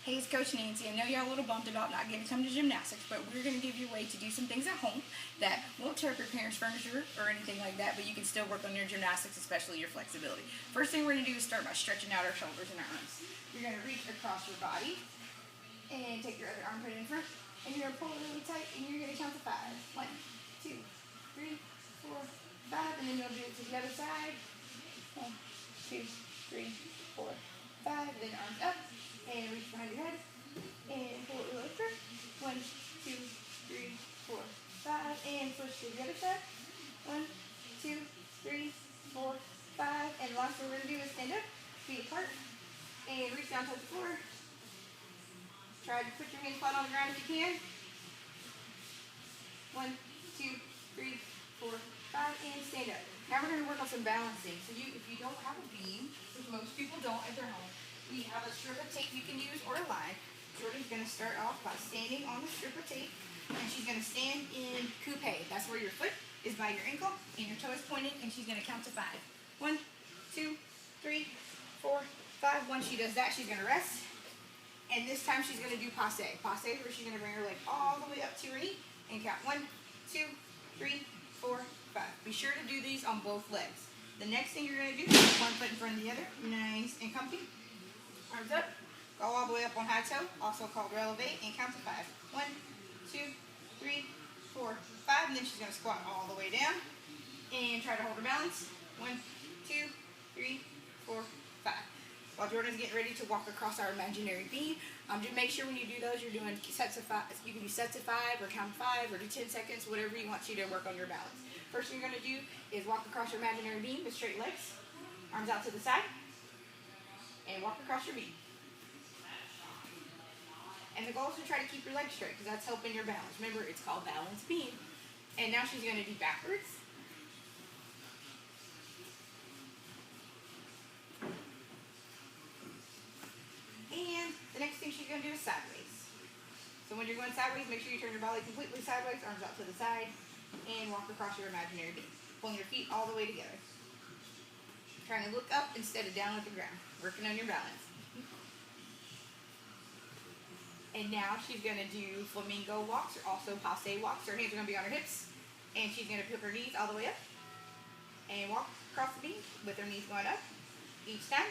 Hey, it's Coach Nancy. I know y'all a little bummed about not getting to come to gymnastics, but we're going to give you a way to do some things at home that won't tear up your parents' furniture or anything like that, but you can still work on your gymnastics, especially your flexibility. First thing we're going to do is start by stretching out our shoulders and our arms. You're going to reach across your body and take your other arm, put it in front, and you're going to pull it really tight, and you're going to count to 5. 1, 2, 3, 4, 5, and then you'll do it to the other side. 1, 2, 3, 4, 5, then arms up. And reach behind your head and pull it really through. 1, 2, 3, 4, 5, and switch to the other side. 1, 2, 3, 4, 5, and the last thing we're going to do is stand up, feet apart, and reach down, touch the floor. Try to put your hands flat on the ground if you can. 1, 2, 3, 4, 5, and stand up. Now we're going to work on some balancing. So if you don't have a beam, which most people don't at their home, we have a strip of tape you can use or a line. Jordan's going to start off by standing on the strip of tape, and she's going to stand in coupe. That's where your foot is by your ankle, and your toe is pointing, and she's going to count to 5. 1, 2, 3, 4, 5. Once she does that, she's going to rest, and this time she's going to do passe. Passe is where she's going to bring her leg all the way up to her knee and count 1, 2, 3, 4, 5. Be sure to do these on both legs. The next thing you're going to do is one foot in front of the other, nice and comfy. Arms up, go all the way up on high toe, also called relevate, and count to 5. 1, 2, 3, 4, 5, and then she's going to squat all the way down, and try to hold her balance. 1, 2, 3, 4, 5. While Jordan's getting ready to walk across our imaginary beam, just make sure when you do those, you're doing sets of 5. You can do sets of 5, or count 5, or do 10 seconds, whatever you want you to work on your balance. First thing you're going to do is walk across your imaginary beam with straight legs, arms out to the side, and walk across your beam. And the goal is to try to keep your legs straight because that's helping your balance. Remember, it's called balance beam. And now she's going to do backwards. And the next thing she's going to do is sideways. So when you're going sideways, make sure you turn your body completely sideways, arms out to the side, and walk across your imaginary beam. Pulling your feet all the way together. Trying to look up instead of down at the ground. Working on your balance. And now she's going to do flamingo walks, or also passe walks. Her hands are going to be on her hips. And she's going to put her knees all the way up. And walk across the beam with her knees going up each time.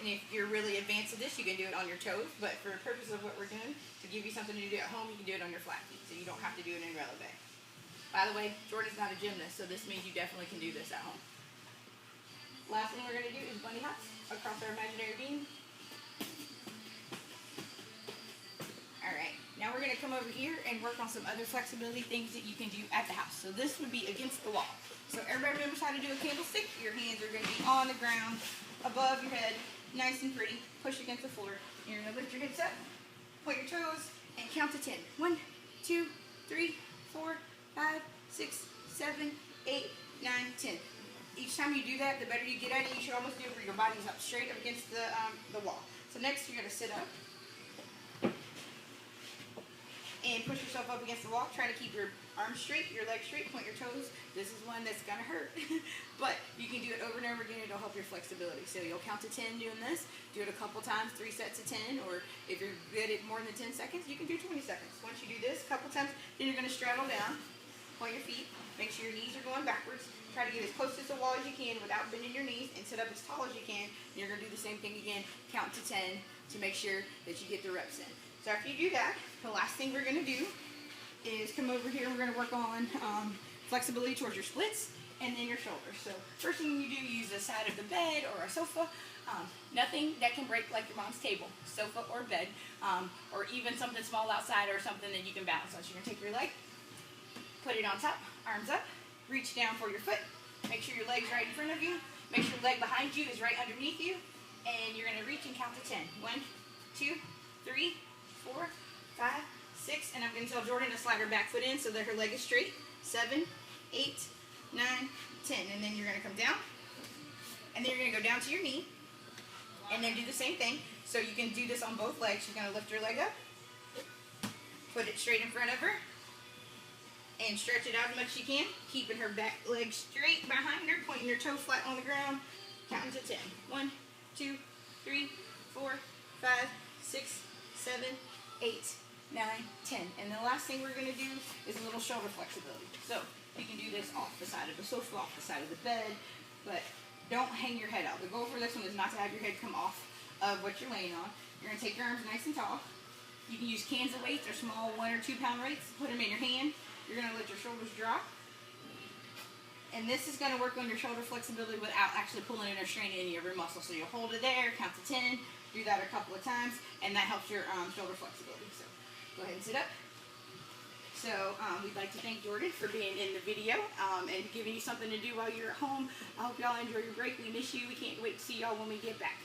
And if you're really advanced at this, you can do it on your toes. But for the purpose of what we're doing, to give you something to do at home, you can do it on your flat feet. So you don't have to do it in releve. By the way, Jordan's not a gymnast, so this means you definitely can do this at home. Last thing we're going to do is bunny hops across our imaginary beam. Alright, now we're going to come over here and work on some other flexibility things that you can do at the house. So this would be against the wall. So everybody remembers how to do a candlestick. Your hands are going to be on the ground, above your head, nice and pretty. Push against the floor. You're going to lift your hips up, point your toes, and count to 10. 1, 2, 3, 4, 5, 6, 7, 8, 9, 10. Each time you do that, the better you get at it. You should almost do it where your body's up straight up against the wall. So next, you're going to sit up and push yourself up against the wall. Try to keep your arms straight, your legs straight, point your toes. This is one that's going to hurt, but you can do it over and over again. It'll help your flexibility. So you'll count to 10 doing this. Do it a couple times, 3 sets of 10, or if you're good at more than 10 seconds, you can do 20 seconds. Once you do this a couple times, then you're going to straddle down, point your feet, make sure your knees are going backwards. Try to get as close to the wall as you can without bending your knees, and sit up as tall as you can. And you're going to do the same thing again. Count to 10 to make sure that you get the reps in. So after you do that, the last thing we're going to do is come over here and we're going to work on flexibility towards your splits and then your shoulders. So first thing you do, use the side of the bed or a sofa. Nothing that can break like your mom's table, sofa or bed, or even something small outside or something that you can balance on. So you're going to take your leg, put it on top, arms up. Reach down for your foot. Make sure your leg's right in front of you. Make sure your leg behind you is right underneath you. And you're going to reach and count to 10. 1, 2, 3, 4, 5, 6. And I'm going to tell Jordan to slide her back foot in so that her leg is straight. 7, 8, 9, 10. And then you're going to come down. And then you're going to go down to your knee. And then do the same thing. So you can do this on both legs. You're going to lift your leg up. Put it straight in front of her. And stretch it out as much as you can, keeping her back leg straight behind her, pointing your toe flat on the ground, counting to 10. 1, 2, 3, 4, 6, 7, 8, 9, 10. And the last thing we're going to do is a little shoulder flexibility. So you can do this off the side of the sofa, off the side of the bed, but don't hang your head out. The goal for this one is not to have your head come off of what you're laying on. You're going to take your arms nice and tall. You can use cans of weights or small 1 or 2 pound weights. Put them in your hand. You're going to let your shoulders drop. And this is going to work on your shoulder flexibility without actually pulling in or straining any of your muscles. So you'll hold it there, count to 10, do that a couple of times, and that helps your shoulder flexibility. So go ahead and sit up. So we'd like to thank Jordan for being in the video and giving you something to do while you're at home. I hope y'all enjoy your break. We miss you. We can't wait to see y'all when we get back.